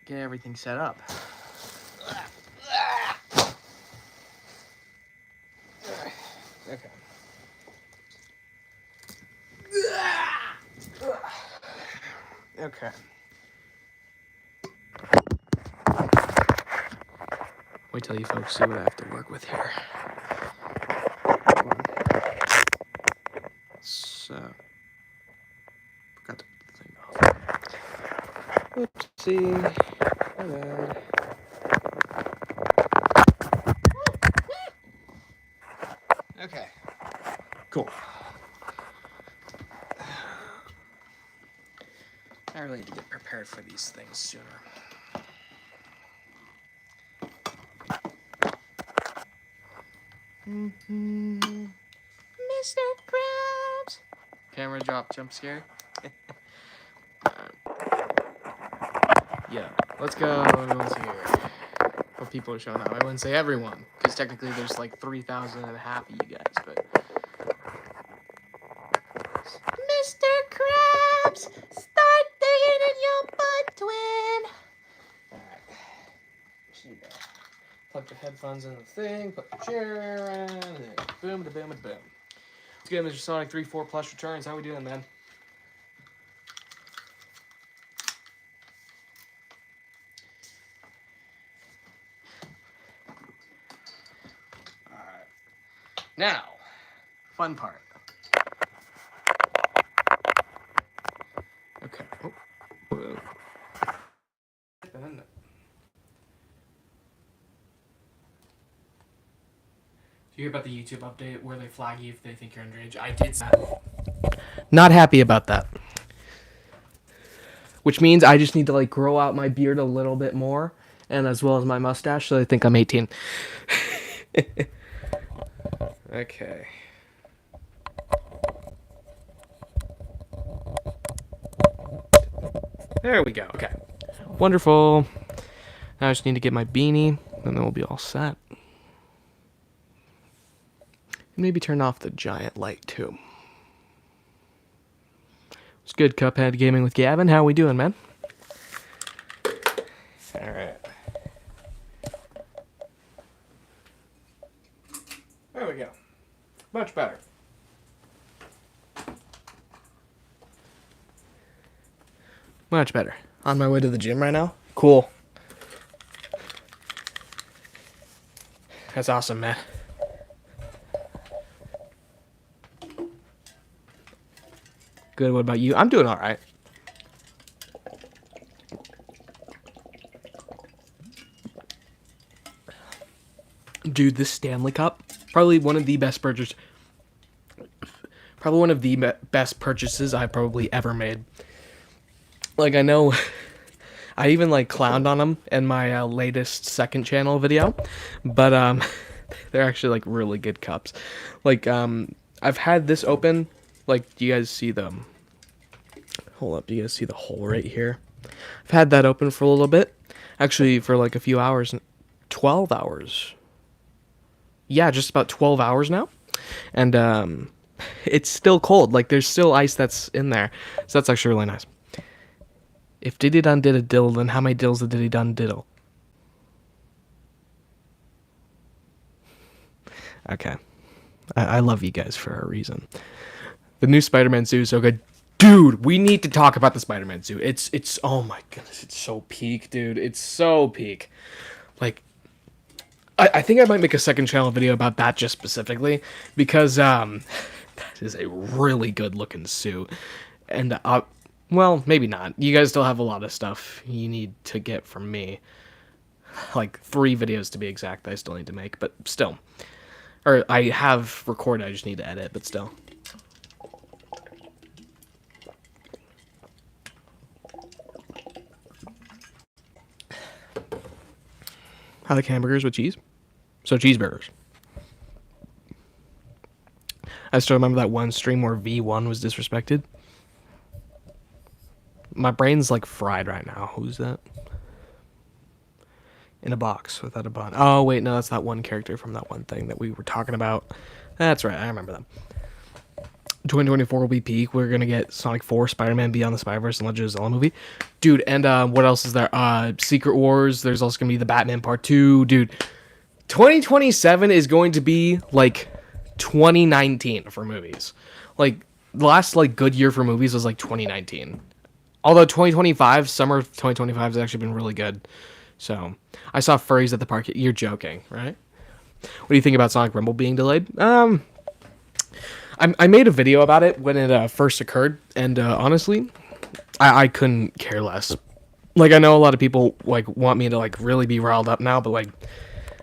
get everything set up. Okay. Okay. Wait till you folks see what I have to work with here. So, forgot to put the thing off. Oopsie. My bad. Okay. Cool. I really need to get prepared for these things sooner. Mr. Krabs! Camera drop, jump scare. Yeah, let's go. Everyone's here. Well, people are showing up. I wouldn't say everyone, because technically there's like 3,000 and a half of you guys, but... Mr. Krabs! Start digging in your butt, twin! Alright. Just need to plug the headphones in the thing, put the chair around, and then boom, da boom, da boom. Let's get Mr. Sonic 3-4 Plus returns. How we doing, man? Now, fun part. Okay. Oh. Did you hear about the YouTube update where they flag you if they think you're underage? I did that. Not happy about that. Which means I just need to like grow out my beard a little bit more, and as well as my mustache, so they think I'm 18. Okay. There we go. Okay. Wonderful. Now I just need to get my beanie, and then we'll be all set. And maybe turn off the giant light, too. It's good, Cuphead Gaming with Gavin. How we doing, man? Alright. There we go. Much better. Much better. On my way to the gym right now. Cool. That's awesome, man. Good. What about you? I'm doing all right. Dude, this Stanley Cup, probably one of the best purchases. Probably one of the best purchases I've probably ever made. Like, I know I even like clowned on them in my latest second channel video, but they're actually like really good cups. Like I've had this open. Like, do you guys see them? Hold up, do you guys see the hole right here? I've had that open for a little bit, actually for like a few hours, 12 hours. Yeah, just about 12 hours now, and it's still cold. Like, there's still ice that's in there, so that's actually really nice. If Diddy Dun did a diddle, then how many diddles did Diddy Dun diddle? Okay. I love you guys for a reason. The new Spider-Man suit is so good. Dude, we need to talk about the Spider-Man suit. It's oh my goodness, it's so peak, dude. It's so peak. Like, I think I might make a second channel video about that just specifically, because that is a really good looking suit. And well, maybe not. You guys still have a lot of stuff you need to get from me. Like 3 videos to be exact that I still need to make, but still. Or I have recorded, I just need to edit, but still. I like hamburgers with cheese. So cheeseburgers. I still remember that one stream where V1 was disrespected. My brain's like fried right now. Who's that? In a box without a bun. Oh, wait, no, that's that one character from that one thing that we were talking about. That's right, I remember them. 2024 will be peak. We're gonna get Sonic 4, Spider-Man Beyond the Spider-Verse, and Legend of Zelda movie, dude. And what else is there? Secret Wars. There's also gonna be the Batman Part 2, dude. 2027 is going to be like 2019 for movies. Like the last like good year for movies was like 2019. Although 2025, summer of 2025 has actually been really good. So I saw furries at the park. You're joking, right? What do you think about Sonic Rumble being delayed? I made a video about it when it first occurred, and honestly, I couldn't care less. Like, I know a lot of people like want me to like really be riled up now, but like,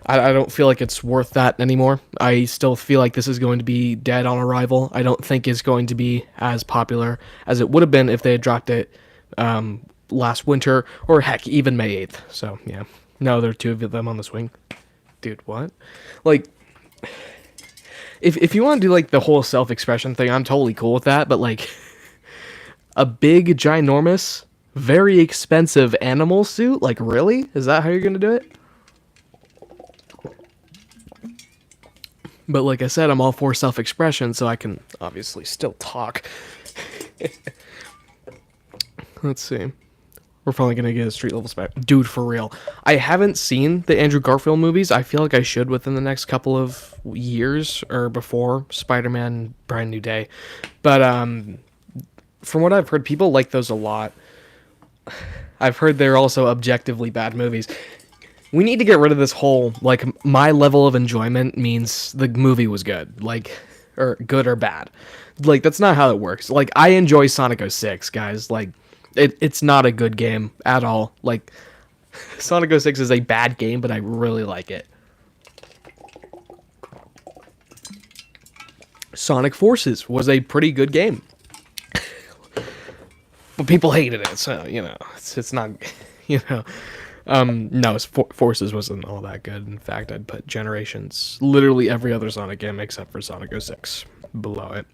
I don't feel like it's worth that anymore. I still feel like this is going to be dead on arrival. I don't think it's going to be as popular as it would have been if they had dropped it last winter, or heck, even May 8th. So yeah, no, there are two of them on the swing. Dude, what? Like, if you want to do like the whole self-expression thing, I'm totally cool with that. But like, a big, ginormous, very expensive animal suit, like really? Is that how you're gonna do it? But like I said, I'm all for self-expression, so I can obviously still talk. Let's see. We're probably going to get a street level spec. Dude, for real. I haven't seen the Andrew Garfield movies. I feel like I should within the next couple of years or before Spider-Man Brand New Day. But from what I've heard, people like those a lot. I've heard they're also objectively bad movies. We need to get rid of this whole, like, my level of enjoyment means the movie was good. Like, or good or bad. Like, that's not how it works. Like, I enjoy Sonic 06, guys. Like, it's not a good game at all. Like, Sonic 06 is a bad game, but I really like it. Sonic Forces was a pretty good game. But people hated it, so, you know, it's not, you know. No, Forces wasn't all that good. In fact, I'd put Generations, literally every other Sonic game except for Sonic 06 below it.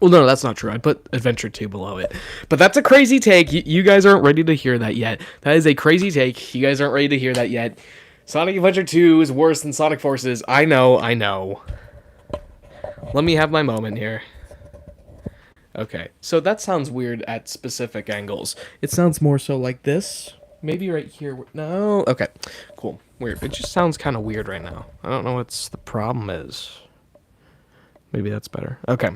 Well, no, that's not true. I'd put Adventure 2 below it. But that's a crazy take. You guys aren't ready to hear that yet. That is a crazy take. You guys aren't ready to hear that yet. Sonic Adventure 2 is worse than Sonic Forces. I know. Let me have my moment here. Okay, so that sounds weird at specific angles. It sounds more so like this. Maybe right here. No. Okay, cool. Weird. It just sounds kind of weird right now. I don't know what's the problem is. Maybe that's better. Okay.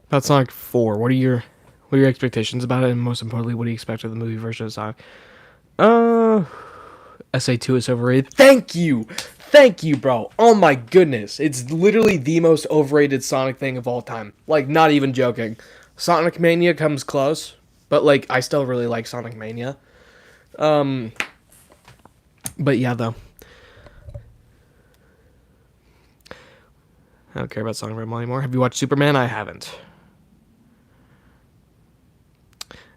About Sonic 4, what are your expectations about it, and most importantly, what do you expect of the movie version of Sonic? SA2 is overrated. Thank you, bro. Oh my goodness, it's literally the most overrated Sonic thing of all time. Like, not even joking. Sonic Mania comes close, but like, I still really like Sonic Mania. But yeah, though. I don't care about Sonic Rumble anymore. Have you watched Superman? I haven't.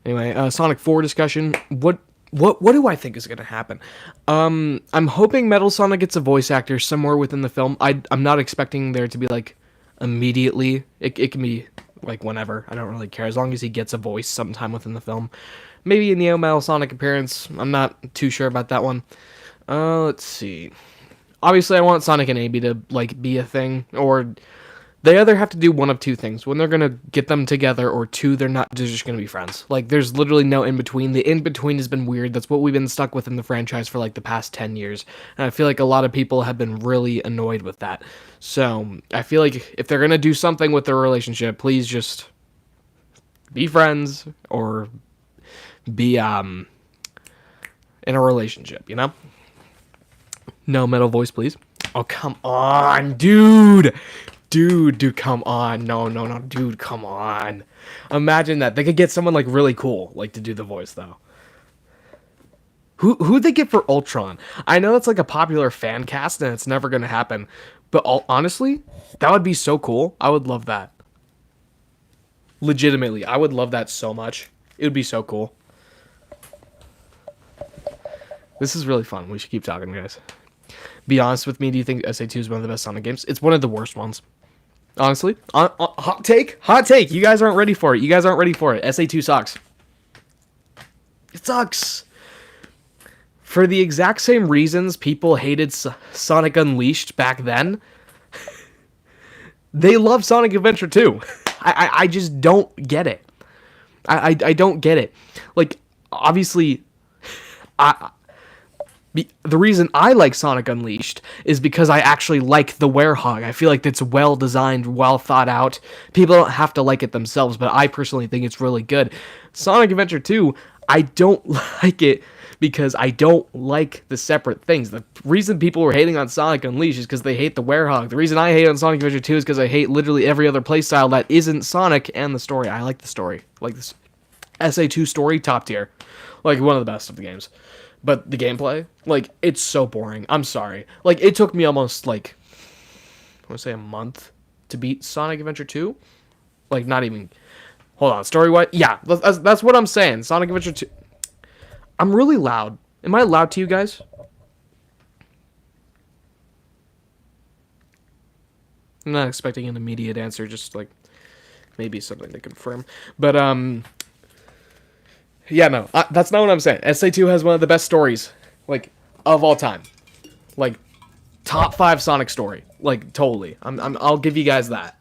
Anyway, Sonic 4 discussion. What do I think is going to happen? I'm hoping Metal Sonic gets a voice actor somewhere within the film. I'm not expecting there to be, like, immediately. It can be, like, whenever. I don't really care. As long as he gets a voice sometime within the film. Maybe a Neo Metal Sonic appearance. I'm not too sure about that one. Let's see. Obviously, I want Sonic and Amy to, like, be a thing, or they either have to do one of two things. When they're going to get them together, or two, they're just going to be friends. Like, there's literally no in-between. The in-between has been weird. That's what we've been stuck with in the franchise for, like, the past 10 years. And I feel like a lot of people have been really annoyed with that. So, I feel like if they're going to do something with their relationship, please just be friends, or be, in a relationship, you know? No metal voice, please. Oh, come on, dude. Dude, come on. No, dude, come on. Imagine that. They could get someone, like, really cool, like, to do the voice, though. Who'd they get for Ultron? I know it's, like, a popular fan cast, and it's never gonna happen. But honestly, that would be so cool. I would love that. Legitimately, I would love that so much. It would be so cool. This is really fun. We should keep talking, guys. Be honest with me, do you think SA2 is one of the best Sonic games? It's one of the worst ones. Honestly. Hot take. You guys aren't ready for it. SA2 sucks. It sucks. For the exact same reasons people hated Sonic Unleashed back then. They love Sonic Adventure 2. I just don't get it. I don't get it. Like, obviously, the reason I like Sonic Unleashed is because I actually like the Werehog. I feel like it's well designed, well thought out. People don't have to like it themselves, but I personally think it's really good. Sonic Adventure 2, I don't like it because I don't like the separate things. The reason people were hating on Sonic Unleashed is because they hate the Werehog. The reason I hate on Sonic Adventure 2 is because I hate literally every other playstyle that isn't Sonic and the story. I like the story. Like this SA2 story, top tier. Like, one of the best of the games. But the gameplay, like, it's so boring. I'm sorry. Like, it took me almost, like, I want to say a month to beat Sonic Adventure 2. Like, not even... Hold on, story-wise? Yeah, that's what I'm saying. Sonic Adventure 2. I'm really loud. Am I loud to you guys? I'm not expecting an immediate answer, just, like, maybe something to confirm. But, yeah, no, that's not what I'm saying. SA2 has one of the best stories, like, of all time. Like, top 5 Sonic story. Like, totally. I'll give you guys that.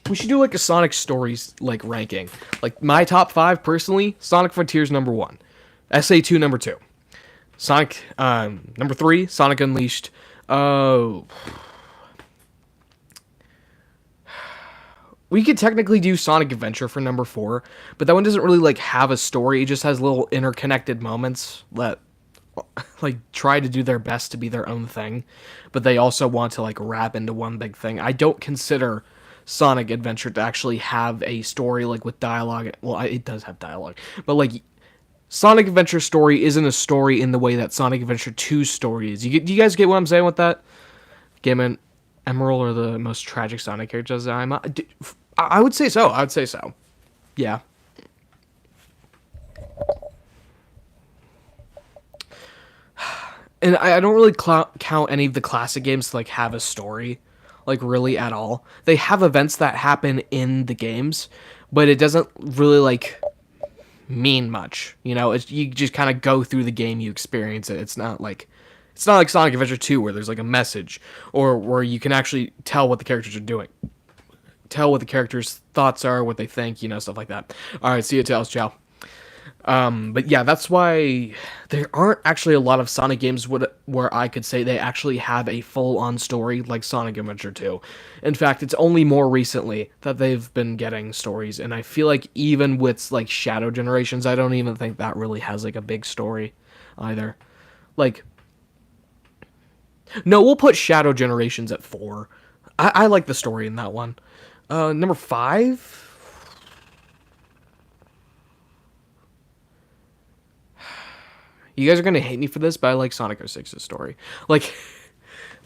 We should do, like, a Sonic stories, like, ranking. Like, my top 5, personally, Sonic Frontiers number 1. SA2 number 2. Sonic, number 3, Sonic Unleashed. Oh... We could technically do Sonic Adventure for number 4, but that one doesn't really, like, have a story. It just has little interconnected moments that, like, try to do their best to be their own thing, but they also want to, like, wrap into one big thing. I don't consider Sonic Adventure to actually have a story, like, with dialogue. Well, it does have dialogue, but, like, Sonic Adventure story isn't a story in the way that Sonic Adventure 2 story is. Do you guys get what I'm saying with that? Game Emerald are the most tragic Sonic characters I would say so. I would say so. Yeah. And I don't really count any of the classic games to, like, have a story, like, really at all. They have events that happen in the games, but it doesn't really, like, mean much. You know, you just kind of go through the game, you experience it. It's not like Sonic Adventure 2 where there's, like, a message, or where you can actually tell what the characters are doing. Tell what the characters' thoughts are, what they think, you know, stuff like that. Alright, see you, Tails, ciao. But yeah, that's why there aren't actually a lot of Sonic games where I could say they actually have a full-on story like Sonic Adventure 2. In fact, it's only more recently that they've been getting stories, and I feel like even with, like, Shadow Generations, I don't even think that really has, like, a big story either. Like, no, we'll put Shadow Generations at 4. I like the story in that one. Number 5? You guys are going to hate me for this, but I like Sonic 06's story. Like,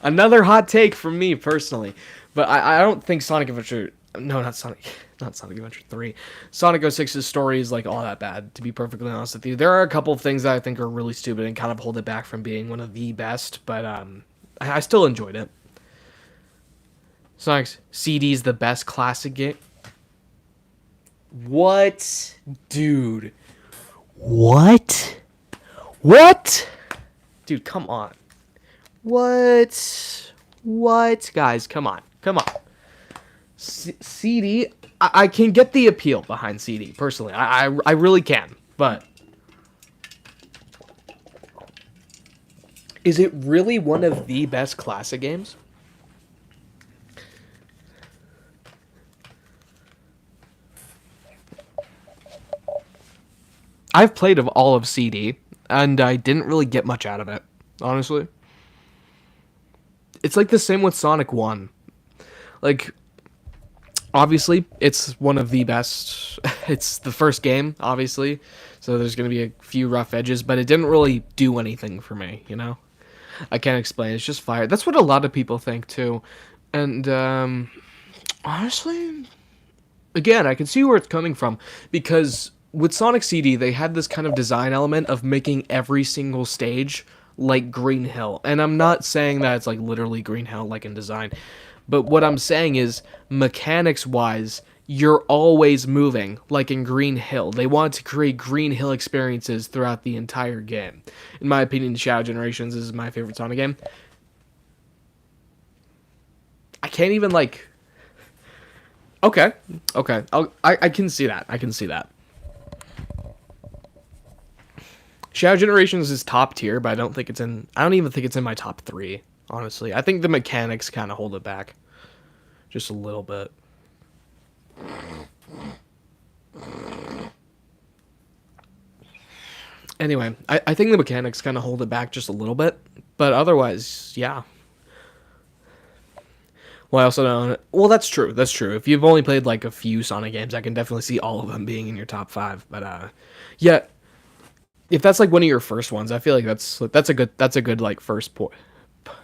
another hot take from me, personally. But I don't think Sonic Adventure... No, not Sonic Adventure 3. Sonic 06's story is, like, all that bad, to be perfectly honest with you. There are a couple of things that I think are really stupid and kind of hold it back from being one of the best, but I still enjoyed it. Sonic's CD's the best classic game. What? Dude. What? What? Dude, come on. What? What? Guys, come on. Come on. CD, I can get the appeal behind CD, personally. I really can, but... Is it really one of the best classic games? I've played of all of CD, and I didn't really get much out of it, honestly. It's like the same with Sonic 1. Like, obviously, it's one of the best. It's the first game, obviously, so there's going to be a few rough edges, but it didn't really do anything for me, you know? I can't explain. It's just fire. That's what a lot of people think, too. And, honestly, again, I can see where it's coming from, because... with Sonic CD, they had this kind of design element of making every single stage like Green Hill. And I'm not saying that it's like literally Green Hill like in design. But what I'm saying is, mechanics-wise, you're always moving, like in Green Hill. They want to create Green Hill experiences throughout the entire game. In my opinion, Shadow Generations is my favorite Sonic game. I can't even, like... Okay. I can see that. I can see that. Shadow Generations is top tier, but I don't even think it's in my top 3, honestly. I think the mechanics kind of hold it back. Just a little bit. Anyway, I think the mechanics kind of hold it back just a little bit, but otherwise, yeah. Well, I also don't... Well, that's true. That's true. If you've only played, like, a few Sonic games, I can definitely see all of them being in your top 5. But, yeah, if that's, like, one of your first ones, I feel like that's a good, like, first point.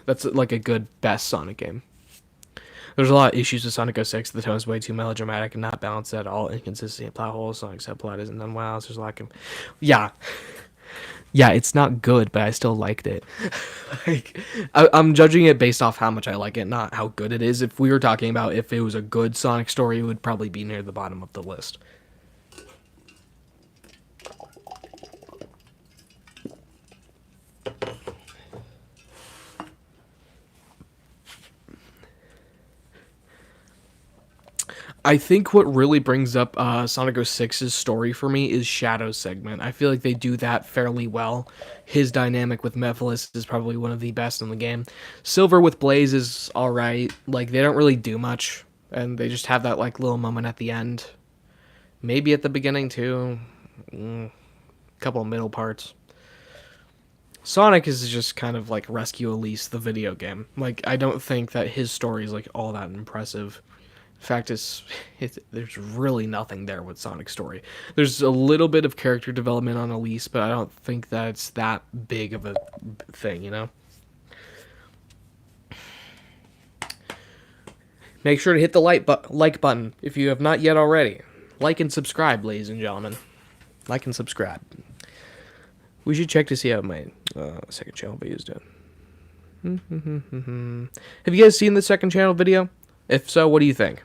That's, like, a good best Sonic game. There's a lot of issues with Sonic 06. The tone is way too melodramatic and not balanced at all. Inconsistent plot holes. Sonic's subplot isn't done well. There's a lack of... Yeah. Yeah, it's not good, but I still liked it. Like, I'm judging it based off how much I like it, not how good it is. If we were talking about if it was a good Sonic story, it would probably be near the bottom of the list. I think what really brings up Sonic 06's story for me is Shadow's segment. I feel like they do that fairly well. His dynamic with Mephiles is probably one of the best in the game. Silver with Blaze is alright. Like, they don't really do much, and they just have that, like, little moment at the end. Maybe at the beginning, too. Couple of middle parts. Sonic is just kind of like Rescue Elise, the video game. Like, I don't think that his story is, like, all that impressive. Fact is, there's really nothing there with Sonic's story. There's a little bit of character development on Elise, but I don't think that's that big of a thing, you know? Make sure to hit the like button if you have not yet already. Like and subscribe, ladies and gentlemen. Like and subscribe. We should check to see how my second channel video is doing. Have you guys seen the second channel video? If so, what do you think?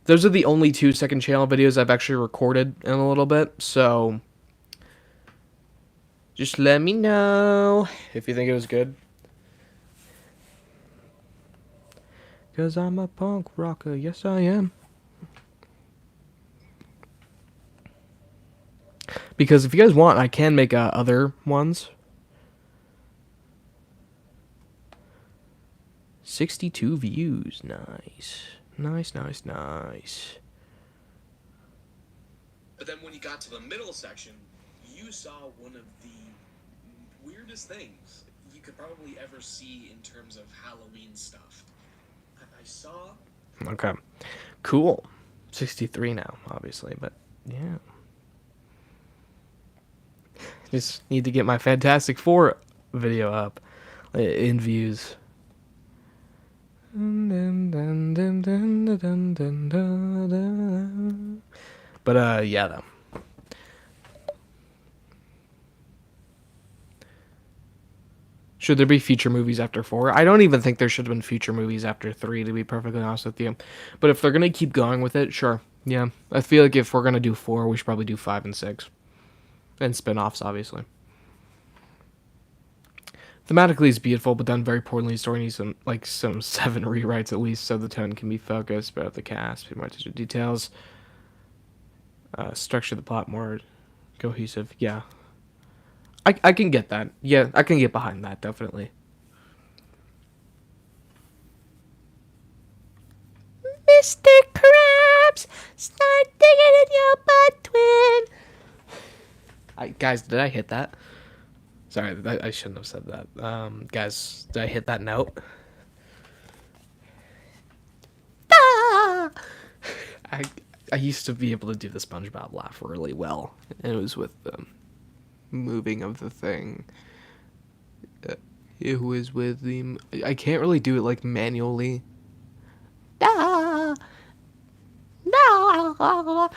Those are the only 2 second channel videos I've actually recorded in a little bit, so just let me know if you think it was good. 'Cause I'm a punk rocker, yes I am. Because if you guys want, I can make other ones. 62 views, nice. Nice. But then when you got to the middle section, you saw one of the weirdest things you could probably ever see in terms of Halloween stuff. I saw... Okay. Cool. 63 now, obviously, but yeah. Just need to get my Fantastic Four video up in views. But yeah, though. Should there be future movies after 4? I don't even think there should have been future movies after 3, to be perfectly honest with you. But if they're gonna keep going with it, sure. Yeah, I feel like if we're gonna do 4, we should probably do 5 and 6, and spin-offs, obviously. Thematically, it's beautiful, but done very poorly. Story needs some 7 rewrites at least, so the tone can be focused. But the cast, be more attention to details. Structure the plot more cohesive. Yeah, I can get that. Yeah, I can get behind that, definitely. Mr. Krabs, start digging in your butt, twin. Guys, did I hit that? Sorry, I shouldn't have said that. Guys, did I hit that note? Ah! I used to be able to do the SpongeBob laugh really well. And it was with the moving of the thing. It was with the... I can't really do it, like, manually. Ah! No!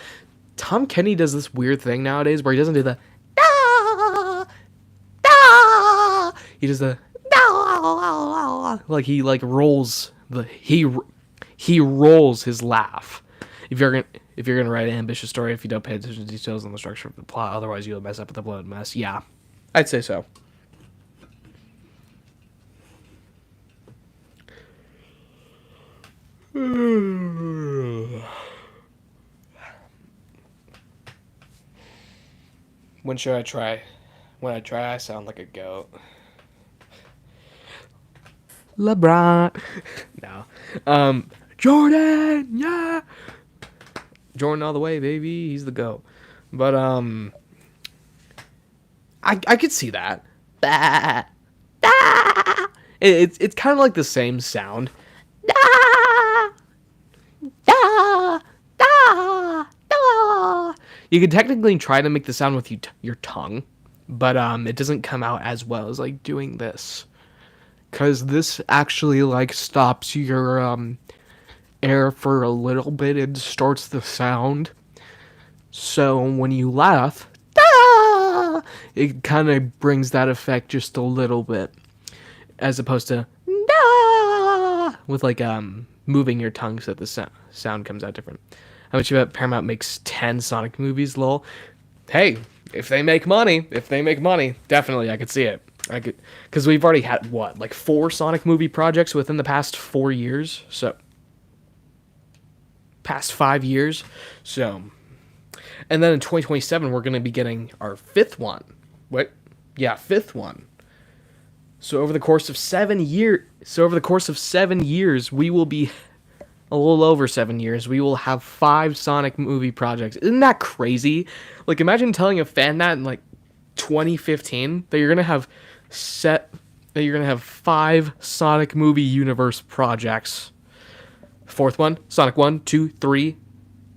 Tom Kenny does this weird thing nowadays where he doesn't do the... He does the... Like he rolls he rolls his laugh. If you're gonna write an ambitious story, if you don't pay attention to details on the structure of the plot, otherwise you'll mess up with the blood mess. Yeah, I'd say so. When should I try? When I try, I sound like a goat. LeBron. No. Jordan, yeah. Jordan all the way, baby. He's the GOAT. But I could see that. It's kind of like the same sound. You could technically try to make the sound with your tongue, but it doesn't come out as well as like doing this, because this actually like stops your air for a little bit and distorts the sound. So when you laugh, it kind of brings that effect just a little bit, as opposed to with like moving your tongue so that the sound comes out different. How much you bet Paramount makes 10 Sonic movies? Lol. Hey, if they make money, definitely I could see it. I could, because we've already had what, like 4 Sonic movie projects within the past 4 years. So past 5 years. So, and then in 2027 we're going to be getting our 5th one. What? Yeah, 5th one. So over the course of 7 years, we will be a little over 7 years. We will have 5 Sonic movie projects. Isn't that crazy? Like, imagine telling a fan that in like 2015 that you're gonna have 5 Sonic movie universe projects. 4th one, Sonic 1, 2, 3,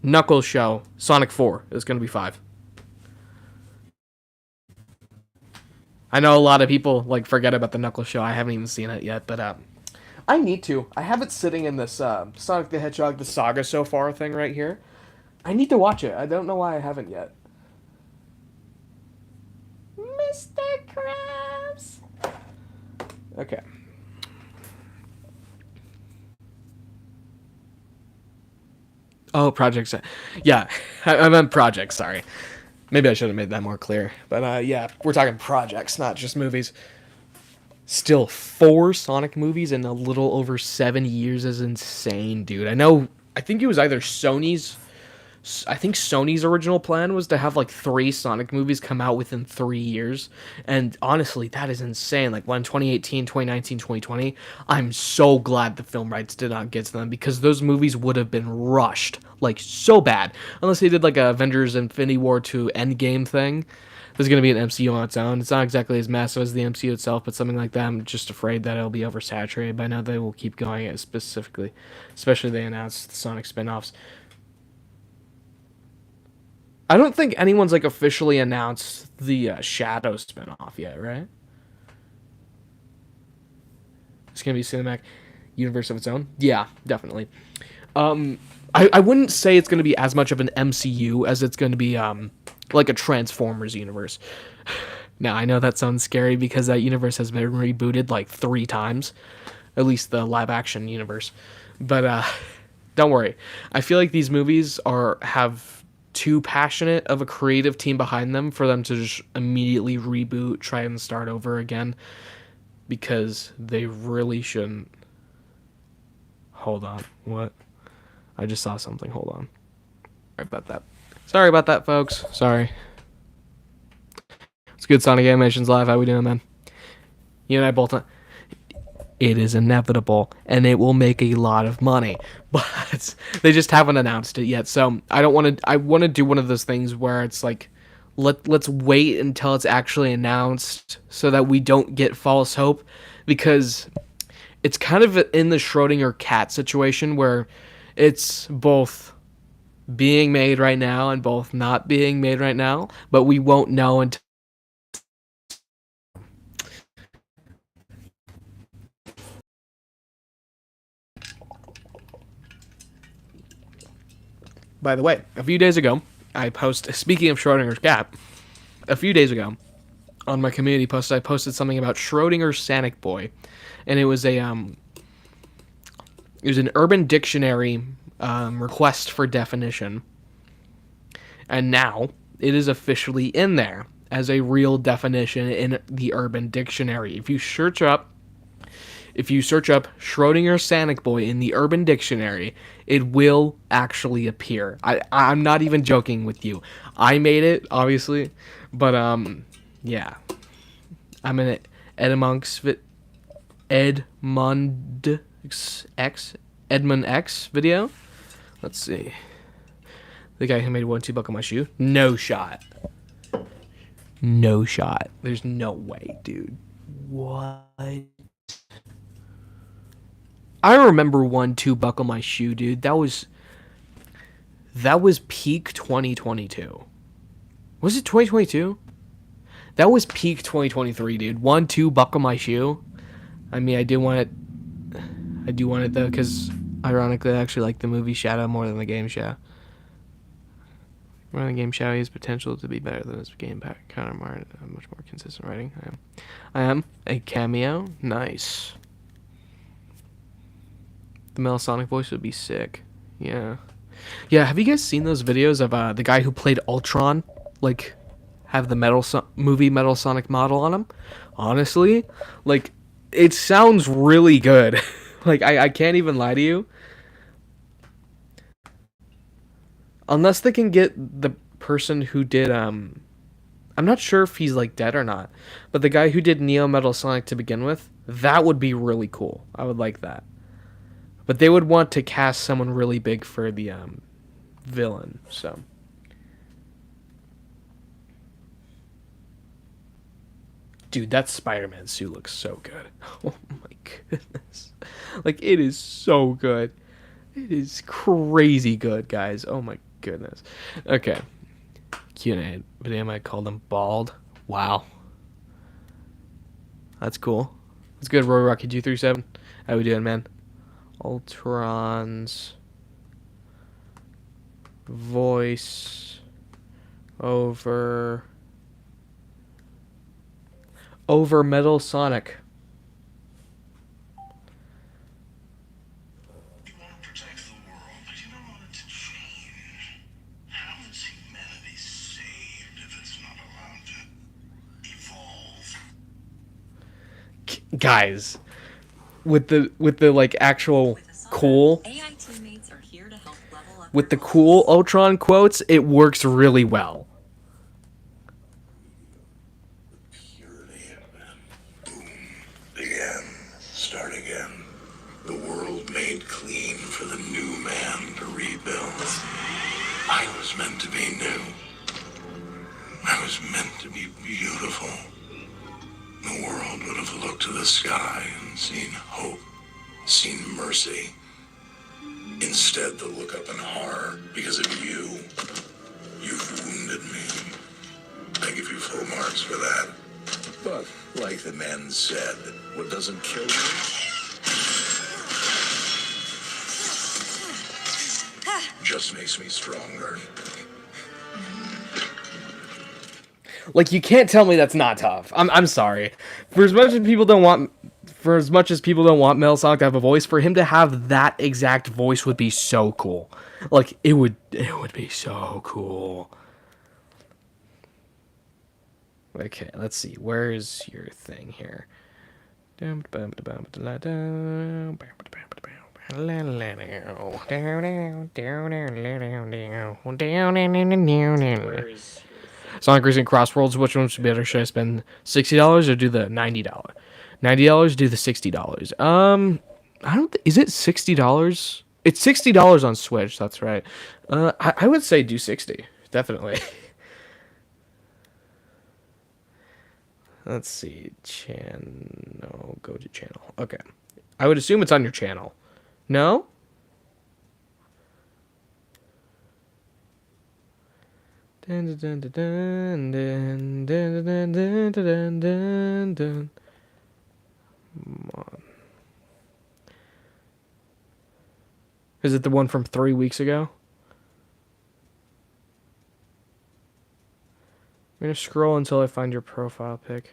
Knuckles Show, Sonic 4. It's gonna be 5. I know a lot of people like forget about the Knuckles Show. I haven't even seen it yet, but I need to. I have it sitting in this Sonic the Hedgehog the Saga so far thing right here. I need to watch it. I don't know why I haven't yet. Mr. Krabs. Okay. Oh, projects. Yeah, I meant projects. Sorry. Maybe I should have made that more clear. But yeah, we're talking projects, not just movies. Still, 4 Sonic movies in a little over 7 years is insane, dude. I think it was either Sony's original plan was to have like 3 Sonic movies come out within 3 years. And honestly, that is insane. Like, one 2018, 2019, 2020. I'm so glad the film rights did not get to them, because those movies would have been rushed, like, so bad. Unless they did like a Avengers Infinity War 2 Endgame thing. There's going to be an MCU on its own. It's not exactly as massive as the MCU itself, but something like that. I'm just afraid that it'll be oversaturated. But I know they will keep going it specifically. Especially they announced the Sonic spin-offs. I don't think anyone's like officially announced the Shadow spin-off yet, right? It's going to be cinematic universe of its own? Yeah, definitely. I wouldn't say it's going to be as much of an MCU as it's going to be like a Transformers universe. Now, I know that sounds scary because that universe has been rebooted like 3 times, at least the live action universe. But don't worry. I feel like these movies have too passionate of a creative team behind them for them to just immediately reboot, try and start over again, because they really shouldn't. Hold on. What? I just saw something. Hold on. Sorry about that, folks. Sorry. It's good. Sonic Animations Live. How we doing, man? You and I both. It is inevitable, and it will make a lot of money, but they just haven't announced it yet. So I want to do one of those things where it's like, let's wait until it's actually announced so that we don't get false hope, because it's kind of in the Schrodinger cat situation where it's both being made right now and both not being made right now, but we won't know until. By the way, a few days ago, speaking of Schrodinger's cat, a few days ago, on my community post, I posted something about Schrodinger's SanicBoi, and it was an Urban Dictionary request for definition, and now it is officially in there as a real definition in the Urban Dictionary. If you search up Schrodinger's SanicBoi in the Urban Dictionary, it will actually appear. I'm not even joking with you. I made it, obviously, but yeah. I'm in Edmund X video. Let's see. The guy who made 1-2 buckle my shoe. No shot. No shot. There's no way, dude. What? I remember 1-2 buckle my shoe, dude. That was peak 2022. Was it 2022? That was peak 2023, dude. 1-2 buckle my shoe. I mean, I do want it though, because ironically, I actually like the movie Shadow more than the game Shadow. Running game Shadow has potential to be better than his game counterpart. Much more consistent writing. I am a cameo. Nice. The male Sonic voice would be sick. Yeah. Yeah, have you guys seen those videos of the guy who played Ultron? Like, have the movie Metal Sonic model on him? Honestly, like, it sounds really good. Like, I can't even lie to you. Unless they can get the person who did, I'm not sure if he's, like, dead or not. But the guy who did Neo Metal Sonic to begin with, that would be really cool. I would like that. But they would want to cast someone really big for the, villain, so. Dude, that Spider-Man suit looks so good. Oh my goodness. Like, it is so good. It is crazy good, guys. Oh my goodness. Okay. Q&A video might call them bald. Wow. That's cool. That's good, Roy Rocky 237. How we doing, man? Ultron's voice over Metal Sonic. You want to protect the world, but you don't want it to change. How is humanity saved if it's not allowed to evolve? Guys, with the like actual cool with the cool Ultron quotes, it works really well. Start again. The world made clean for the new man to rebuild. I was meant to be new. I was meant to be beautiful. The world would have looked to the sky and seen hope, seen mercy. Instead, they'll look up in horror because of you. You've wounded me. I give you full marks for that. But, like the men said, what doesn't kill you just makes me stronger. Like, you can't tell me that's not tough. I'm sorry. For as much as people don't want Metal Sonic to have a voice, for him to have that exact voice would be so cool. Like, it would be so cool. Okay, let's see. Where is your thing here? Sonic Racing Crossworlds, which one should be better? Should I spend $60 or do the $90? $90, do the $60. I don't. Is it $60? It's $60 on Switch. That's right. I would say do 60. Definitely. Let's see. Channel. Go to channel. Okay. I would assume it's on your channel. No? Dun, dun, dun, dun, dun, dun, dun, dun, dun, dun, dun. Come on. Is it the one from 3 weeks ago? I'm gonna scroll until I find your profile pic.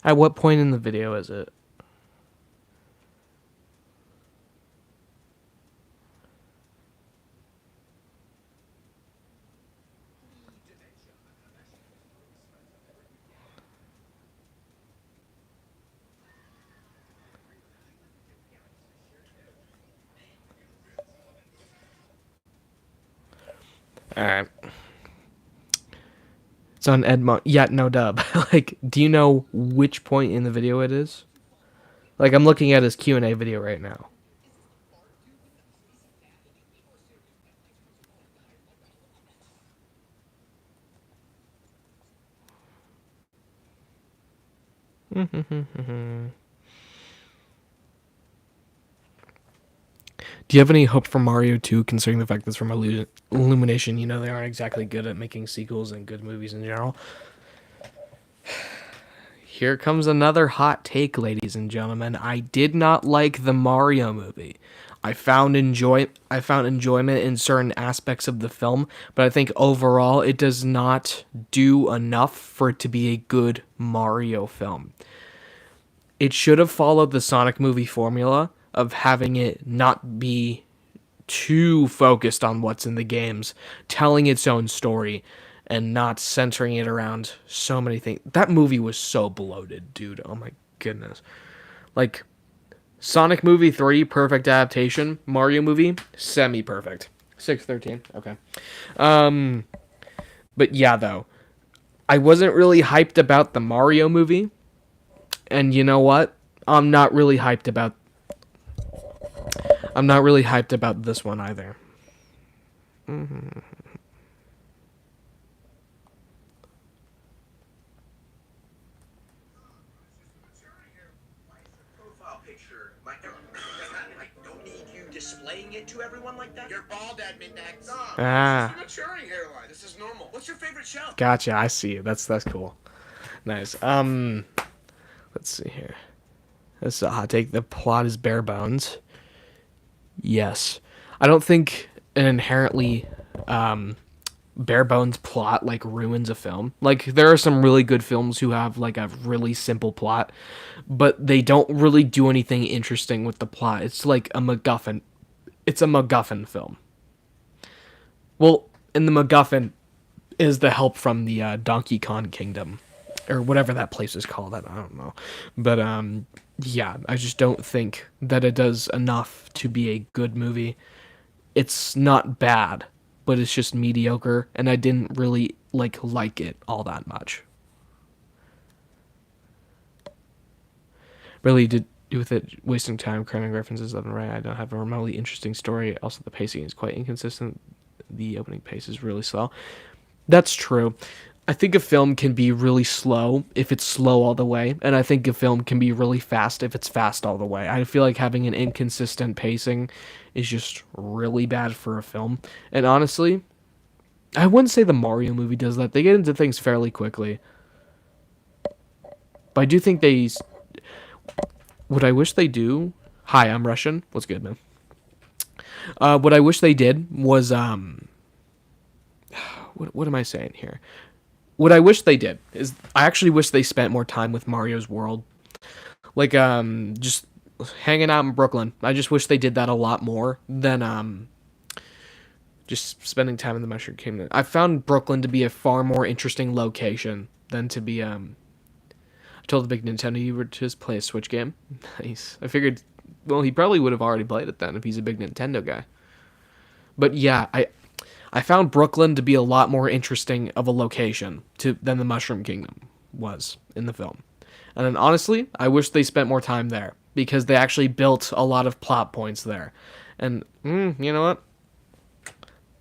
At what point in the video is it? Alright. It's on Edmond. Yeah, no dub. Like, do you know which point in the video it is? Like, I'm looking at his Q&A video right now. Do you have any hope for Mario 2, considering the fact that it's from Illumination? You know, they aren't exactly good at making sequels and good movies in general. Here comes another hot take, ladies and gentlemen. I did not like the Mario movie. I found enjoyment in certain aspects of the film, but I think overall it does not do enough for it to be a good Mario film. It should have followed the Sonic movie formula of having it not be too focused on what's in the games, telling its own story, and not centering it around so many things. That movie was so bloated, dude. Oh my goodness. Like, Sonic movie 3, perfect adaptation. Mario movie, semi-perfect. 6/13, okay. But yeah, though. I wasn't really hyped about the Mario movie. And you know what? I'm not really hyped about this one either. Displaying it to everyone like that? You're bald, admin next. No, Ah. this is a maturing hairline. This is normal. What's your favorite show? Gotcha, I see you. That's cool. Nice. Let's see here. This is a hot take. The plot is bare bones. Yes. I don't think an inherently bare bones plot like ruins a film. Like, there are some really good films who have like a really simple plot, but they don't really do anything interesting with the plot. It's like a MacGuffin. It's a MacGuffin film. Well, and the MacGuffin is the help from the Donkey Kong Kingdom, or whatever that place is called. I don't know, but yeah, I just don't think that it does enough to be a good movie. It's not bad, but it's just mediocre, and I didn't really like it all that much. Really did do with it wasting time cramming references left and right. I don't have a remotely interesting story. Also, the pacing is quite inconsistent. The opening pace is really slow. That's true. I think a film can be really slow if it's slow all the way, and I think a film can be really fast if it's fast all the way. I feel like having an inconsistent pacing is just really bad for a film. And honestly, I wouldn't say the Mario movie does that. They get into things fairly quickly. But I do think they... What I wish they do... Hi, I'm Russian. What's good, man? What I wish they did was... What am I saying here? What I wish they did is... I actually wish they spent more time with Mario's world. Like, just hanging out in Brooklyn. I just wish they did that a lot more than, just spending time in the Mushroom Kingdom. I found Brooklyn to be a far more interesting location than to be, I told the big Nintendo you would just play a Switch game. Nice. I figured, well, he probably would have already played it then if he's a big Nintendo guy. But yeah, I found Brooklyn to be a lot more interesting of a location than the Mushroom Kingdom was in the film. And then honestly, I wish they spent more time there because they actually built a lot of plot points there. And you know what?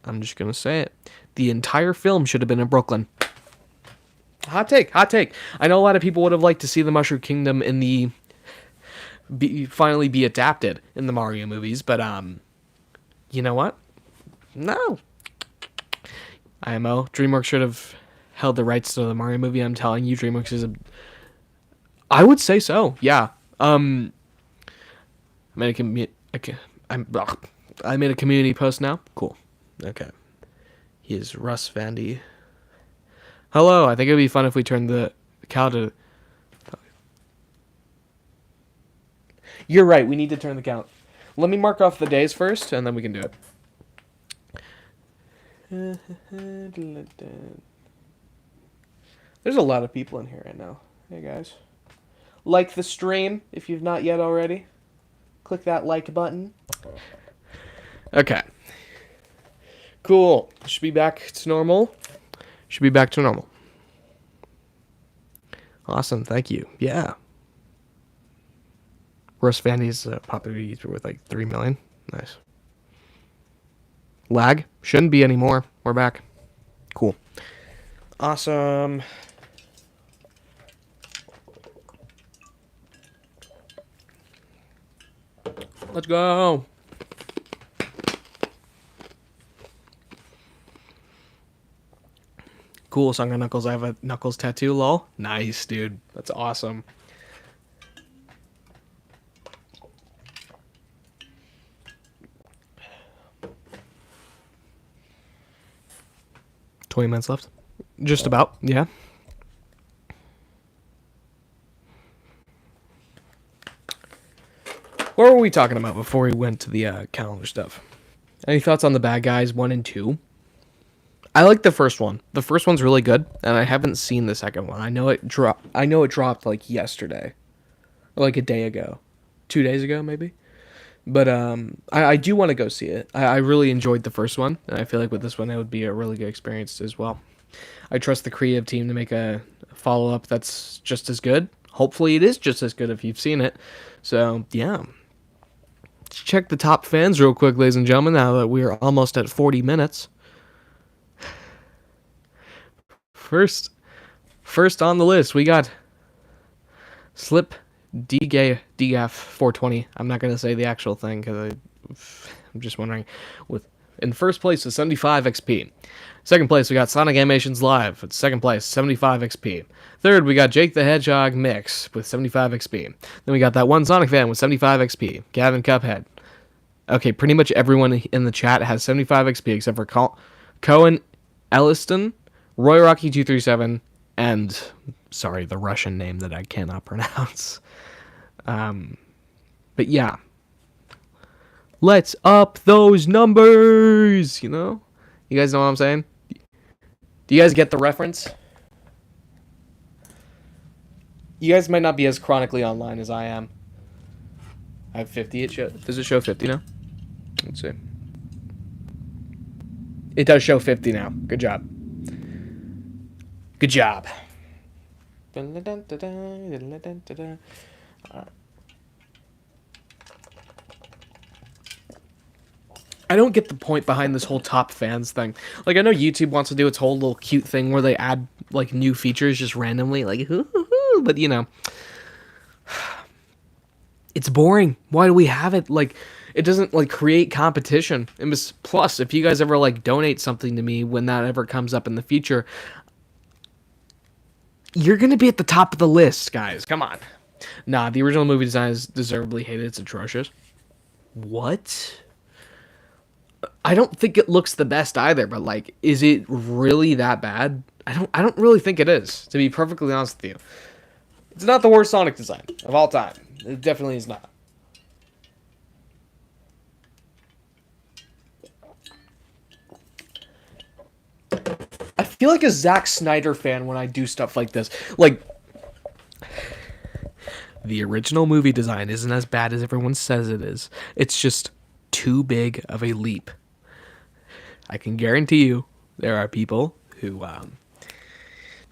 I'm just going to say it. The entire film should have been in Brooklyn. Hot take, hot take. I know a lot of people would have liked to see the Mushroom Kingdom in finally be adapted in the Mario movies, but you know what? No. IMO, DreamWorks should have held the rights to the Mario movie. I'm telling you, DreamWorks is a. I would say so. Yeah. I made I made a community post now. Cool. Okay. He's Russ Vandy. Hello. I think it'd be fun if we turned the cow to. You're right. We need to turn the count. Let me mark off the days first, and then we can do it. There's a lot of people in here right now. Hey, guys. Like the stream if you've not yet already. Click that like button. Okay. Cool. Should be back to normal. Should be back to normal. Awesome. Thank you. Yeah. Russ Vandy's popular YouTuber with like 3 million. Nice. Lag? Shouldn't be anymore. We're back. Cool. Awesome. Let's go. Cool, Song of Knuckles. I have a Knuckles tattoo, lol. Nice, dude. That's awesome. $20 minutes left. Just about, yeah. What were we talking about before we went to the calendar stuff? Any thoughts on the Bad Guys 1 and 2? I like the first one. The first one's really good, and I haven't seen the second one. I know it dropped like yesterday, or like a day ago, 2 days ago maybe. But I do want to go see it. I really enjoyed the first one, and I feel like with this one it would be a really good experience as well. I trust the creative team to make a follow-up that's just as good. Hopefully it is just as good if you've seen it. So, yeah. Let's check the top fans real quick, ladies and gentlemen, now that we're almost at 40 minutes. First on the list, we got Slip DGAF 420. I'm not going to say the actual thing because I'm just wondering. In first place with 75 XP. Second place, we got Sonic Animations Live with second place, 75 XP. Third, we got Jake the Hedgehog Mix with 75 XP. Then we got that one Sonic fan with 75 XP, Gavin Cuphead. Okay, pretty much everyone in the chat has 75 XP except for Cohen Elliston, Roy Rocky 237, and sorry, the Russian name that I cannot pronounce. But yeah. Let's up those numbers, you know? You guys know what I'm saying? Do you guys get the reference? You guys might not be as chronically online as I am. I have 50. Does it show 50 now? Let's see. It does show 50 now. Good job. Good job. I don't get the point behind this whole top fans thing. Like, I know YouTube wants to do its whole little cute thing where they add, like, new features just randomly. Like, but, you know. It's boring. Why do we have it? Like, it doesn't, like, create competition. And plus, if you guys ever, like, donate something to me when that ever comes up in the future, you're going to be at the top of the list, guys. Come on. Nah, the original movie design is deservedly hated. It's atrocious. What? I don't think it looks the best either, but, like, is it really that bad? I don't really think it is, to be perfectly honest with you. It's not the worst Sonic design of all time. It definitely is not. I feel like a Zack Snyder fan when I do stuff like this. Like, the original movie design isn't as bad as everyone says it is. It's just too big of a leap. I can guarantee you there are people who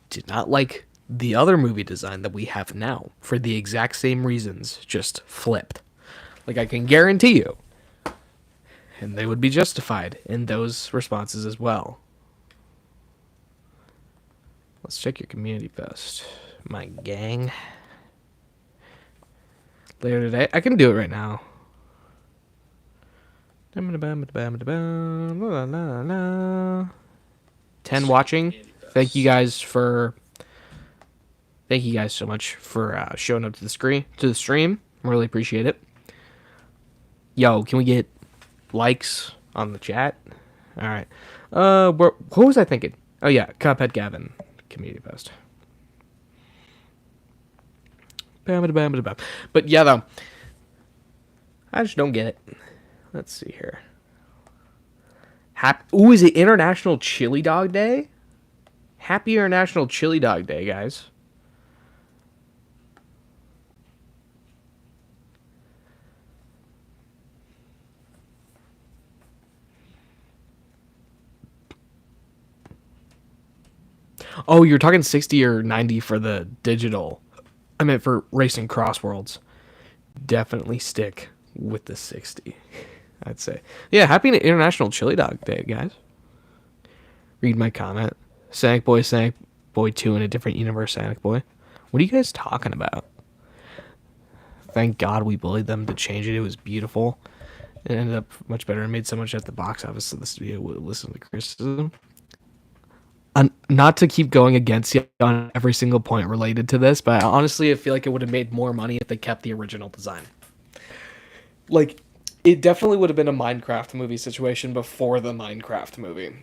did not like the other movie design that we have now for the exact same reasons, just flipped. Like, I can guarantee you. And they would be justified in those responses as well. Let's check your community post, my gang. Later today. I can do it right now. 10 watching. Thank you guys so much for showing up to the stream. Really appreciate it. Yo, can we get likes on the chat? All right. What was I thinking? Oh yeah, Cuphead Gavin, community post. But yeah, though, I just don't get it. Let's see here. Ooh, is it International Chili Dog Day? Happy International Chili Dog Day, guys. Oh, you're talking 60 or 90 for the digital. I meant for racing Crossworlds. Definitely stick with the 60, I'd say. Yeah, happy International Chili Dog Day, guys. Read my comment. SanicBoi 2 in a different universe, SanicBoi. What are you guys talking about? Thank God we bullied them to change it. It was beautiful. It ended up much better and made so much at the box office, so the studio would listen to criticism. Not to keep going against you on every single point related to this, but honestly, I feel like it would have made more money if they kept the original design. Like, it definitely would have been a Minecraft movie situation before the Minecraft movie.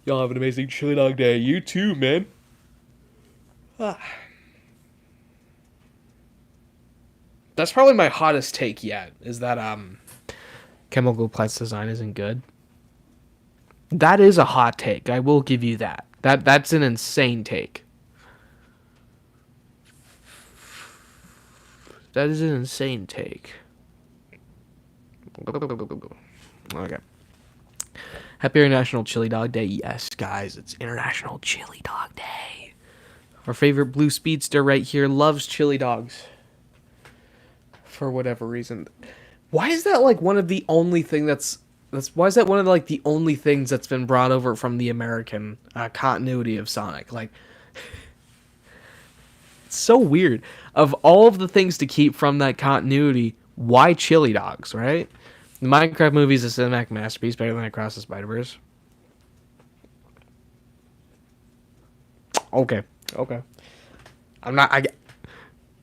Y'all have an amazing chili dog day. You too, man. That's probably my hottest take yet, is that Chemical Plants design isn't good. That is a hot take. I will give you that. That's an insane take. That is an insane take. Okay. Happy International Chili Dog Day. Yes, guys, it's International Chili Dog Day. Our favorite blue speedster right here loves chili dogs. For whatever reason. Why is that like one of the only thing why is that one of like the only things that's been brought over from the American continuity of Sonic? Like, it's so weird. Of all of the things to keep from that continuity, why chili dogs, right? The Minecraft movie is a cinematic masterpiece, better than Across the Spider-Verse. Okay.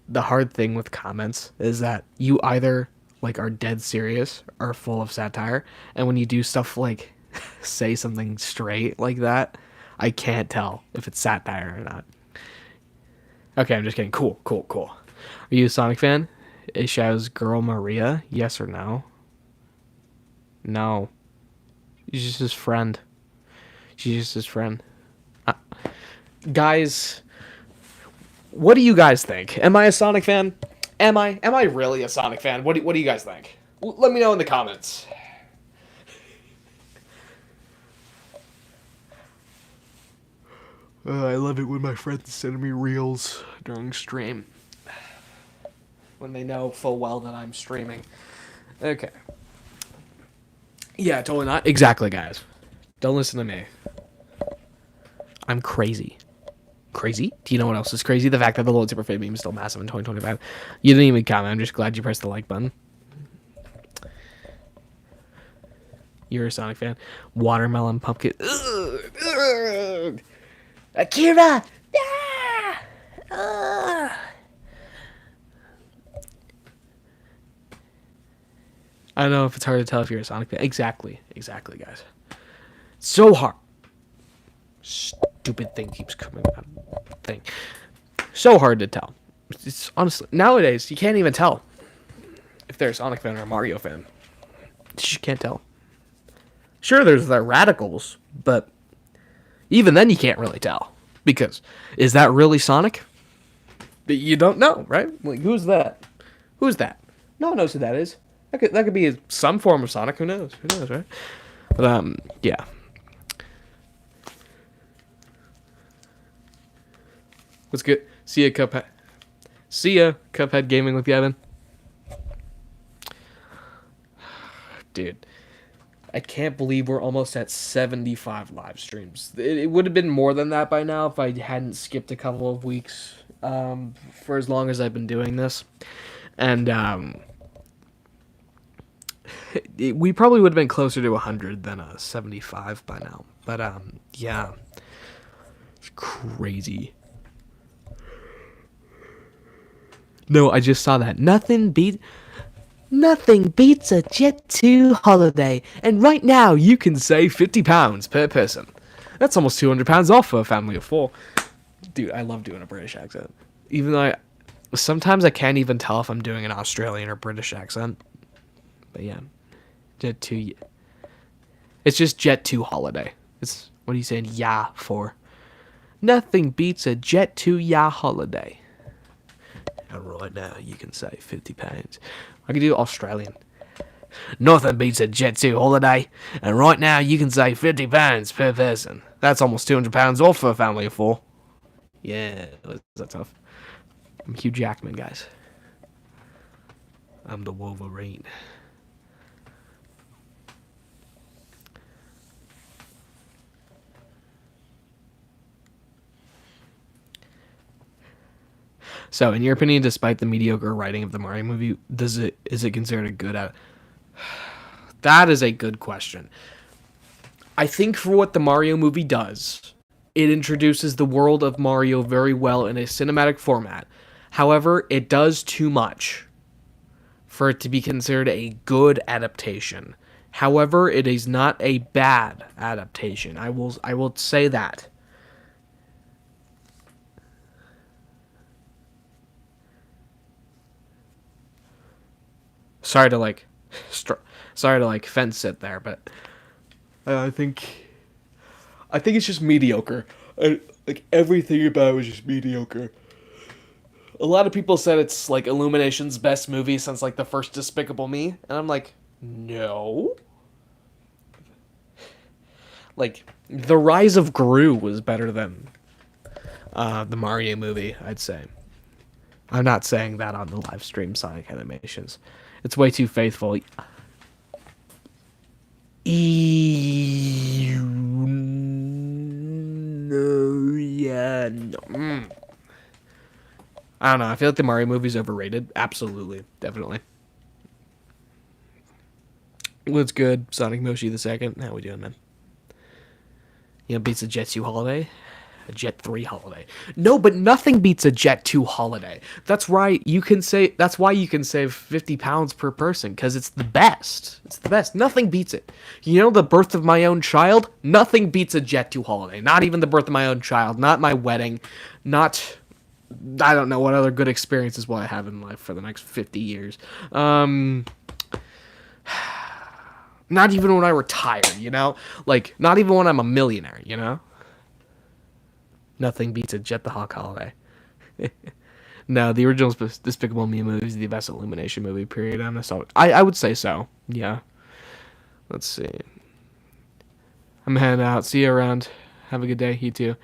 The hard thing with comments is that you either like are dead serious or full of satire, and when you do stuff like say something straight like that, I can't tell if it's satire or not. Okay, I'm just kidding. Cool. Are you a Sonic fan? Is Shadow's girl Maria? Yes or no? No. She's just his friend. Guys, what do you guys think? Am I a Sonic fan? Am I really a Sonic fan? What do you guys think? Let me know in the comments. I love it when my friends send me reels during stream. When they know full well that I'm streaming. Okay. Yeah, totally not. Exactly, guys. Don't listen to me. I'm crazy. Crazy? Do you know what else is crazy? The fact that the Lord Super Fade meme is still massive in 2025. You didn't even comment. I'm just glad you pressed the like button. You're a Sonic fan. Watermelon pumpkin. Akira! I don't know if it's hard to tell if you're a Sonic fan. Exactly, guys. So hard. Stupid thing keeps coming out. Thing. So hard to tell. It's honestly nowadays you can't even tell if they're a Sonic fan or a Mario fan. You just can't tell. Sure, there's the radicals, but even then you can't really tell because is that really Sonic? You don't know, right? Like who's that? Who's that? No one knows who that is. That could be some form of Sonic. Who knows? Right? But yeah. What's good? See ya, Cuphead. See ya, Cuphead Gaming with Gavin. Dude, I can't believe we're almost at 75 live streams. It would have been more than that by now if I hadn't skipped a couple of weeks for as long as I've been doing this. And we probably would have been closer to 100 than 75 by now. But yeah, it's crazy. No, I just saw that. Nothing beats a Jet 2 holiday, and right now you can save £50 per person. That's almost £200 off for a family of 4. Dude, I love doing a British accent. Even though sometimes I can't even tell if I'm doing an Australian or British accent. But yeah, Jet 2. It's just Jet 2 holiday. What are you saying? Yeah for? Nothing beats a Jet 2 holiday. And right now you can save £50. I can do Australian. Nothing beats a Jet 2 holiday, and right now you can save £50 per person. That's almost £200 off for a family of 4. Yeah, that's tough. I'm Hugh Jackman, guys. I'm the Wolverine. So, in your opinion, despite the mediocre writing of the Mario movie, is it considered a good out? That is a good question. I think for what the Mario movie does, it introduces the world of Mario very well in a cinematic format. However, it does too much for it to be considered a good adaptation. However, it is not a bad adaptation. I will say that. Sorry to fence it there, but I think it's just mediocre. Like everything about it was just mediocre. A lot of people said it's like Illumination's best movie since like the first Despicable Me, and I'm like, no. Like The Rise of Gru was better than the Mario movie, I'd say. I'm not saying that on the live stream Sonic Animations. It's way too faithful. No, yeah, no. I don't know. I feel like the Mario movie's overrated. Absolutely. Definitely. What's good? Sonic Moshi the second. How we doing, man? You know, beats a Jet 2 holiday? A Jet 3 holiday. No, but nothing beats a Jet 2 holiday. That's why you can save £50 per person, because it's the best. It's the best. Nothing beats it. You know, the birth of my own child? Nothing beats a Jet 2 holiday. Not even the birth of my own child. Not my wedding. Not... I don't know what other good experiences will I have in life for the next 50 years. Not even when I retire, you know? Like, not even when I'm a millionaire, you know? Nothing beats a Jet the Hawk holiday. No, the original Despicable Me movie is the best Illumination movie, period. I would say so, yeah. Let's see. I'm heading out. See you around. Have a good day. You too.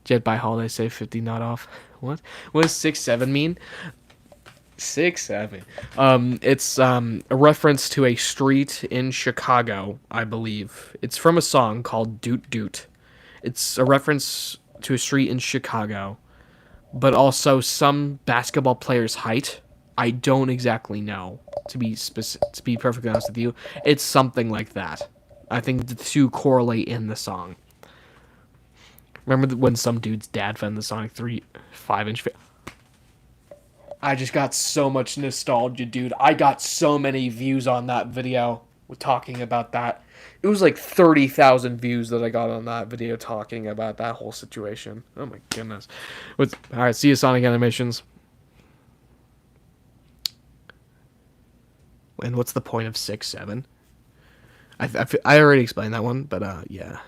Jet by holiday, save 50 not off. What? What does 6-7 mean? 6-7. It's a reference to a street in Chicago, I believe. It's from a song called Doot Doot. It's a reference to a street in Chicago, but also some basketball player's height. I don't exactly know, to be perfectly honest with you. It's something like that. I think the two correlate in the song. Remember when some dude's dad found the Sonic 3 5-inch I just got so much nostalgia, dude. I got so many views on that video talking about that. It was like 30,000 views that I got on that video talking about that whole situation. Oh my goodness. Alright, see you, Sonic Animations. And what's the point of 6-7? I already explained that one, but yeah.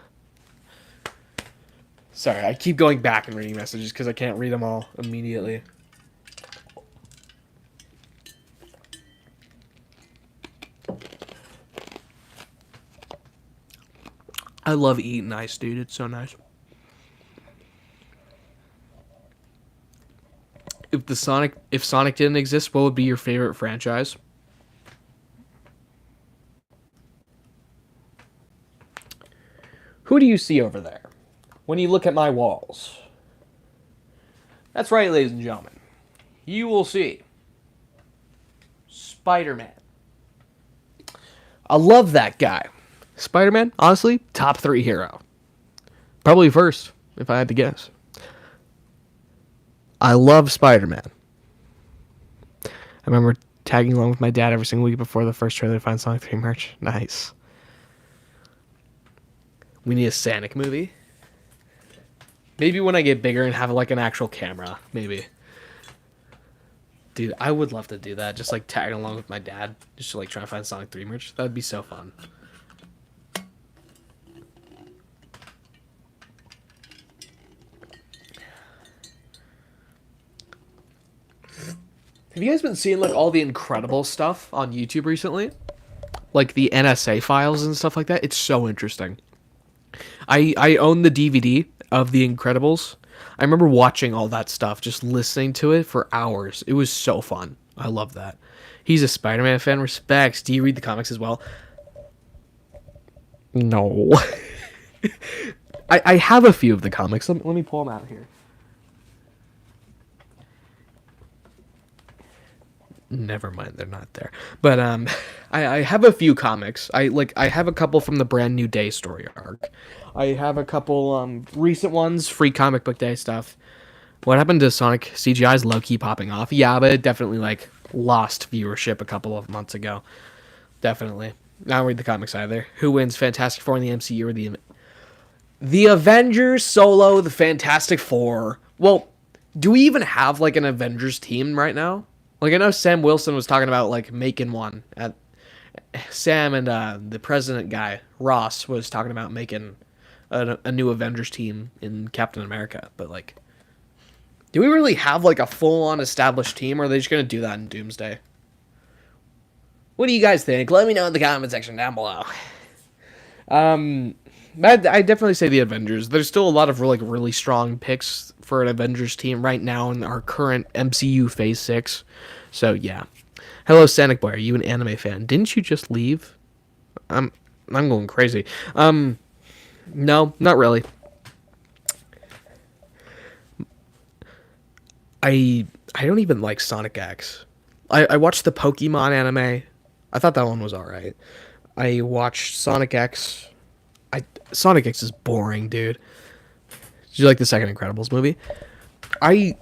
Sorry, I keep going back and reading messages because I can't read them all immediately. I love eating ice, dude. It's so nice. If Sonic didn't exist, what would be your favorite franchise? Who do you see over there when you look at my walls? That's right, ladies and gentlemen. You will see Spider-Man. I love that guy. Spider-Man, honestly, top 3 hero. Probably first, if I had to guess. I love Spider-Man. I remember tagging along with my dad every single week before the first trailer to find Sonic 3 merch. Nice. We need a Sonic movie. Maybe when I get bigger and have like an actual camera, maybe. Dude, I would love to do that. Just like tagging along with my dad, just to like try to find Sonic 3 merch. That'd be so fun. Have you guys been seeing like all the incredible stuff on YouTube recently? Like the NSA files and stuff like that? It's so interesting. I own the DVD of The Incredibles. I remember watching all that stuff, just listening to it for hours. It was so fun. I love that. He's a Spider-Man fan. Respects. Do you read the comics as well? No. I have a few of the comics. Let me pull them out here. Never mind, they're not there. But I have a few comics. I have a couple from the Brand New Day story arc. I have a couple recent ones, free comic book day stuff. What happened to Sonic CGI's low-key popping off? Yeah, but it definitely like lost viewership a couple of months ago. Definitely. I don't read the comics either. Who wins, Fantastic Four in the MCU or the Avengers Solo, the Fantastic Four? Well, do we even have like an Avengers team right now? Like, I know Sam Wilson was talking about, like, making one. Sam and the president guy, Ross, was talking about making a new Avengers team in Captain America. But, like, do we really have, like, a full-on established team, or are they just going to do that in Doomsday? What do you guys think? Let me know in the comment section down below. I definitely say the Avengers. There's still a lot of really strong picks for an Avengers team right now in our current MCU Phase 6. So, yeah. Hello, SanicBoi. Are you an anime fan? Didn't you just leave? I'm going crazy. No, not really. I don't even like Sonic X. I watched the Pokemon anime. I thought that one was alright. I watched Sonic X. Sonic X is boring, dude. Did you like the second Incredibles movie? I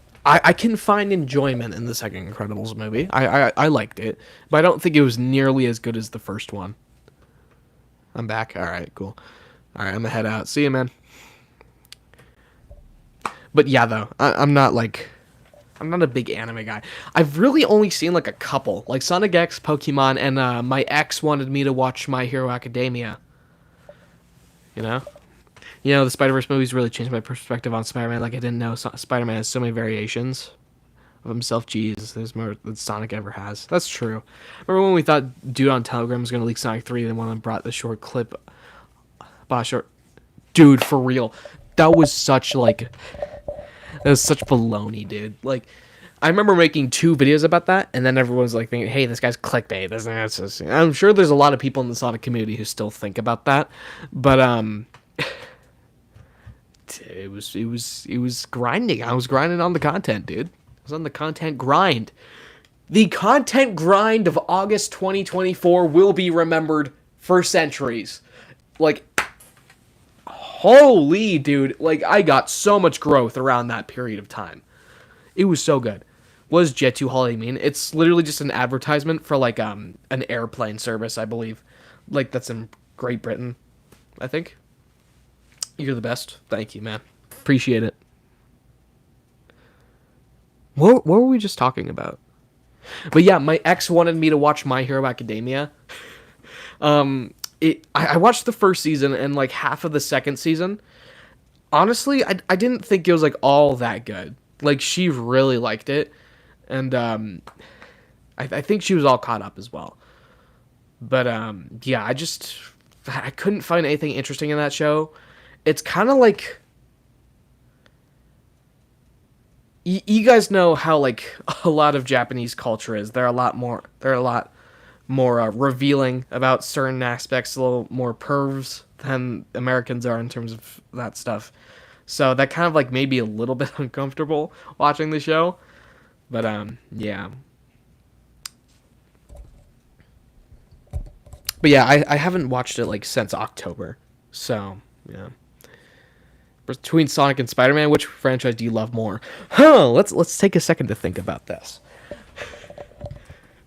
can find enjoyment in the second Incredibles movie. I liked it, but I don't think it was nearly as good as the first one. I'm back. All right, cool. All right, I'm gonna head out. See you, man. But yeah, though, I'm not a big anime guy. I've really only seen like a couple, like Sonic X, Pokemon, and my ex wanted me to watch My Hero Academia. You know, the Spider-Verse movies really changed my perspective on Spider-Man. Like, I didn't know Spider-Man has so many variations of himself. Jeez, there's more than Sonic ever has. That's true. Remember when we thought Dude on Telegram was going to leak Sonic 3, and then one of them brought the short clip. Dude, for real. That was such baloney, dude. Like, I remember making 2 videos about that, and then everyone was like thinking, hey, this guy's clickbait. I'm sure there's a lot of people in the Sonic community who still think about that, but it was grinding. I was grinding on the content, dude. I was on the content grind. The content grind of August 2024 will be remembered for centuries. Like, holy dude, like, I got so much growth around that period of time. It was so good. What does Jet 2 Holiday mean? It's literally just an advertisement for, like, an airplane service, I believe. Like, that's in Great Britain, I think. You're the best. Thank you, man. Appreciate it. What were we just talking about? But yeah, my ex wanted me to watch My Hero Academia. I watched the first season and, like, half of the second season. Honestly, I didn't think it was, like, all that good. Like, she really liked it. And I think she was all caught up as well. But yeah, I couldn't find anything interesting in that show. It's kind of like, you guys know how, like, a lot of Japanese culture is. They're a lot more revealing about certain aspects, a little more pervs than Americans are in terms of that stuff. So that kind of, like, made me a little bit uncomfortable watching the show. But, yeah. But yeah, I haven't watched it like since October. So yeah. Between Sonic and Spider-Man, which franchise do you love more? Let's take a second to think about this.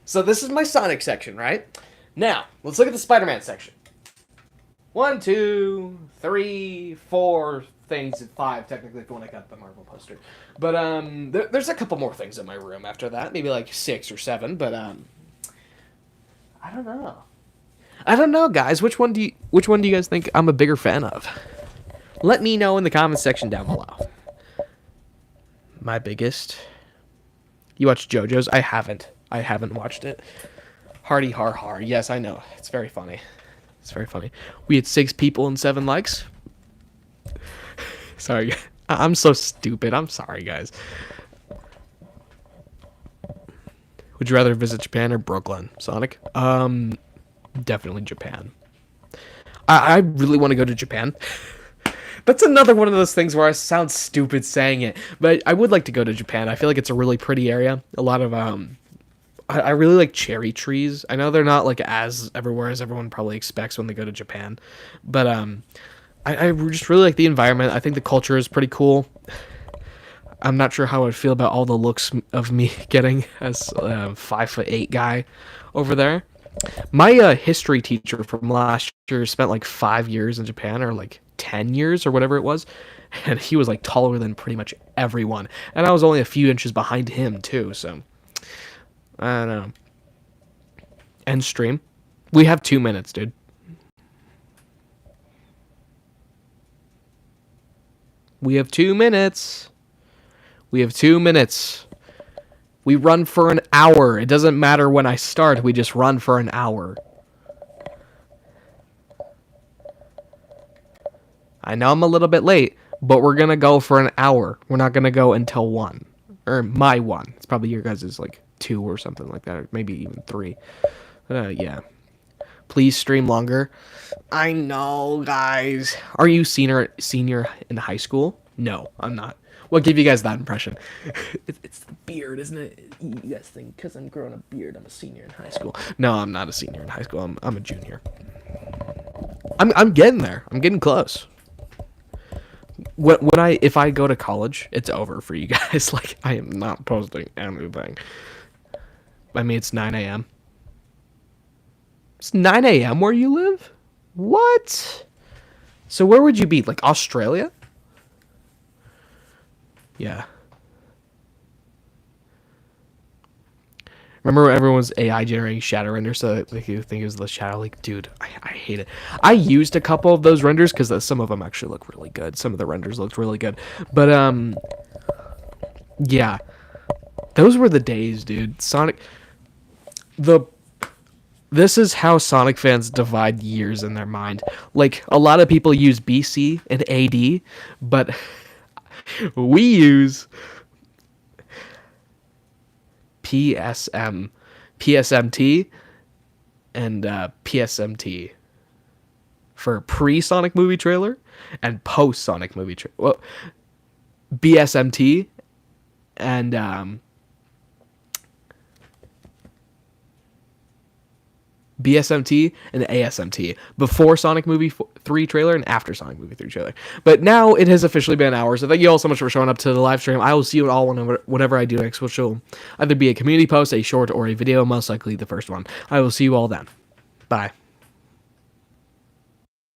So this is my Sonic section, right? Now, let's look at the Spider-Man section. 1, 2, 3, 4 things, 5 technically if you want to cut the Marvel poster. But there's a couple more things in my room after that, maybe like 6 or 7. But I don't know. I don't know, guys. Which one do you guys think I'm a bigger fan of? Let me know in the comments section down below. My biggest. You watched JoJo's? I haven't watched it. Hardy har har. Yes, I know. It's very funny. It's very funny. We had 6 people and 7 likes. Sorry. I'm so stupid. I'm sorry, guys. Would you rather visit Japan or Brooklyn, Sonic? Definitely Japan. I really want to go to Japan. That's another one of those things where I sound stupid saying it, but I would like to go to Japan. I feel like it's a really pretty area. A lot of I really like cherry trees. I know they're not like as everywhere as everyone probably expects when they go to Japan, but I just really like the environment. I think the culture is pretty cool. I'm not sure how I'd feel about all the looks of me getting as a 5'8" guy over there. My history teacher from last year spent like 5 years in Japan, or like 10 years or whatever it was, and he was like taller than pretty much everyone, and I was only a few inches behind him too, so I don't know. End stream. We have 2 minutes, dude. We have 2 minutes. We have 2 minutes. We run for an hour. It doesn't matter when I start. We just run for an hour. I know I'm a little bit late, but we're going to go for an hour. We're not going to go until 1. Or my 1. It's probably your guys' is like 2 or something like that. Or maybe even 3. Yeah. Please stream longer. I know, guys. Are you senior in high school? No, I'm not. What gave you guys that impression? It's the beard, isn't it? You guys think because I'm growing a beard, I'm a senior in high school. No, I'm not a senior in high school. I'm a junior. I'm getting there. I'm getting close. If I go to college, it's over for you guys. Like, I am not posting anything. I mean, it's 9 a.m. It's 9 a.m. where you live? What? So where would you be? Like Australia? Yeah. Remember everyone's AI generating shadow renders so that you think it was the shadow leak? Dude, I hate it. I used a couple of those renders because some of them actually look really good. Some of the renders looked really good. But, yeah. Those were the days, dude. This is how Sonic fans divide years in their mind. Like, a lot of people use BC and AD, but we use PSMT, and PSMT for pre-Sonic movie trailer and post-Sonic movie trailer. Well, BSMT and BSMT and ASMT before Sonic Movie 3 trailer and after Sonic Movie 3 trailer. But now it has officially been an hour, so thank you all so much for showing up to the live stream. I will see you all whenever I do next, which will either be a community post, a short, or a video, most likely the first one. I will see you all then. Bye.